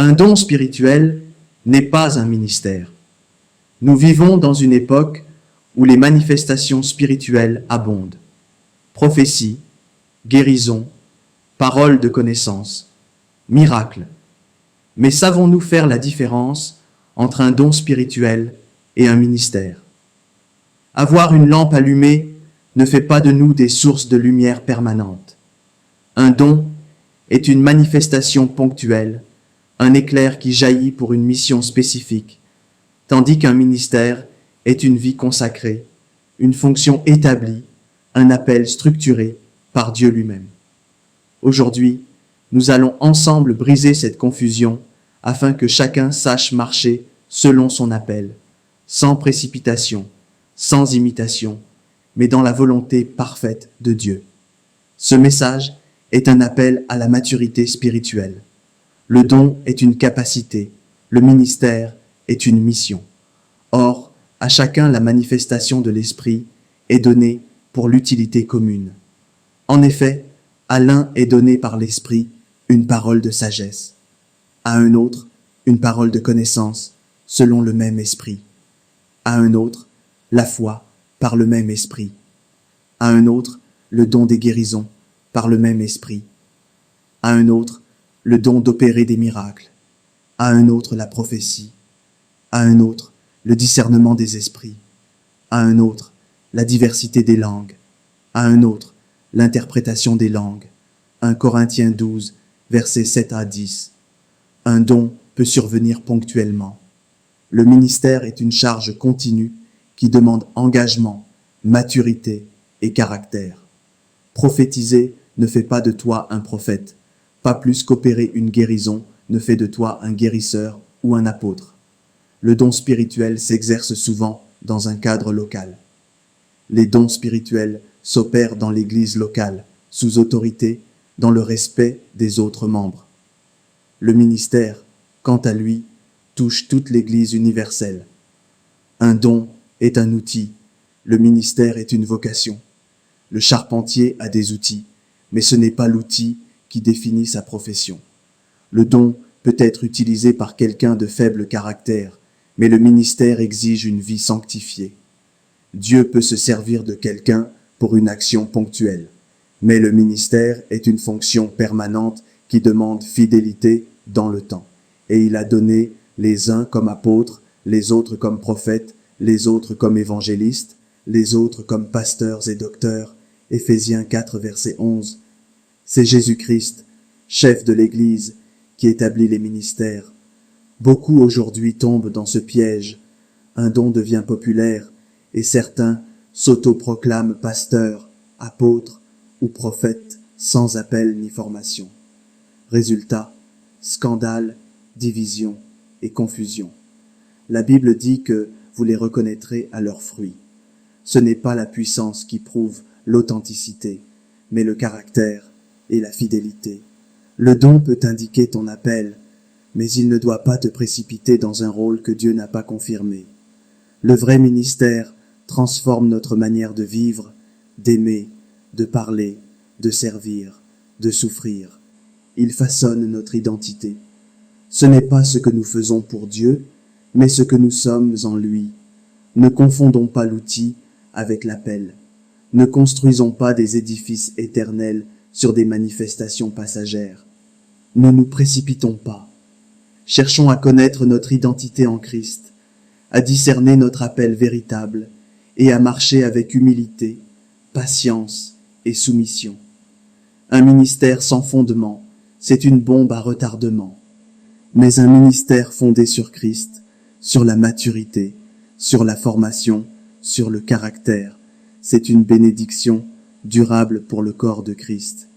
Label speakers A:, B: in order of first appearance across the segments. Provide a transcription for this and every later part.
A: Un don spirituel n'est pas un ministère. Nous vivons dans une époque où les manifestations spirituelles abondent. Prophétie, guérison, paroles de connaissance, miracles. Mais savons-nous faire la différence entre un don spirituel et un ministère? Avoir une lampe allumée ne fait pas de nous des sources de lumière permanente. Un don est une manifestation ponctuelle, un éclair qui jaillit pour une mission spécifique, tandis qu'un ministère est une vie consacrée, une fonction établie, un appel structuré par Dieu lui-même. Aujourd'hui, nous allons ensemble briser cette confusion afin que chacun sache marcher selon son appel, sans précipitation, sans imitation, mais dans la volonté parfaite de Dieu. Ce message est un appel à la maturité spirituelle. Le don est une capacité, le ministère est une mission. Or, à chacun la manifestation de l'Esprit est donnée pour l'utilité commune. En effet, à l'un est donné par l'Esprit une parole de sagesse, à un autre une parole de connaissance selon le même Esprit, à un autre la foi par le même Esprit, à un autre le don des guérisons par le même Esprit, à un autre le don d'opérer des miracles, à un autre la prophétie, à un autre le discernement des esprits, à un autre la diversité des langues, à un autre l'interprétation des langues. 1 Corinthiens 12, versets 7 à 10. Un don peut survenir ponctuellement. Le ministère est une charge continue qui demande engagement, maturité et caractère. Prophétiser ne fait pas de toi un prophète, pas plus qu'opérer une guérison ne fait de toi un guérisseur ou un apôtre. Le don spirituel s'exerce souvent dans un cadre local. Les dons spirituels s'opèrent dans l'église locale, sous autorité, dans le respect des autres membres. Le ministère, quant à lui, touche toute l'église universelle. Un don est un outil, le ministère est une vocation. Le charpentier a des outils, mais ce n'est pas l'outil qui définit sa profession. Le don peut être utilisé par quelqu'un de faible caractère, mais le ministère exige une vie sanctifiée. Dieu peut se servir de quelqu'un pour une action ponctuelle, mais le ministère est une fonction permanente qui demande fidélité dans le temps. Et il a donné les uns comme apôtres, les autres comme prophètes, les autres comme évangélistes, les autres comme pasteurs et docteurs. Éphésiens 4, verset 11. C'est Jésus-Christ, chef de l'Église, qui établit les ministères. Beaucoup aujourd'hui tombent dans ce piège. Un don devient populaire et certains s'autoproclament pasteurs, apôtres ou prophètes sans appel ni formation. Résultat, scandale, division et confusion. La Bible dit que vous les reconnaîtrez à leurs fruits. Ce n'est pas la puissance qui prouve l'authenticité, mais le caractère et la fidélité. Le don peut indiquer ton appel, mais il ne doit pas te précipiter dans un rôle que Dieu n'a pas confirmé. Le vrai ministère transforme notre manière de vivre, d'aimer, de parler, de servir, de souffrir. Il façonne notre identité. Ce n'est pas ce que nous faisons pour Dieu, mais ce que nous sommes en lui. Ne confondons pas l'outil avec l'appel. Ne construisons pas des édifices éternels sur des manifestations passagères. Ne nous précipitons pas. Cherchons à connaître notre identité en Christ, à discerner notre appel véritable et à marcher avec humilité, patience et soumission. Un ministère sans fondement, c'est une bombe à retardement. Mais un ministère fondé sur Christ, sur la maturité, sur la formation, sur le caractère, c'est une bénédiction durable pour le corps de Christ.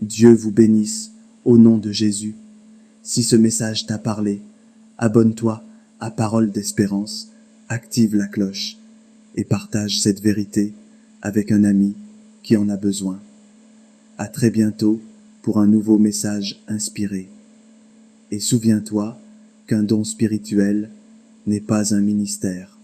A: Dieu vous bénisse au nom de Jésus. Si ce message t'a parlé, abonne-toi à Parole d'Espérance, active la cloche et partage cette vérité avec un ami qui en a besoin. À très bientôt pour un nouveau message inspiré. Et souviens-toi qu'un don spirituel n'est pas un ministère.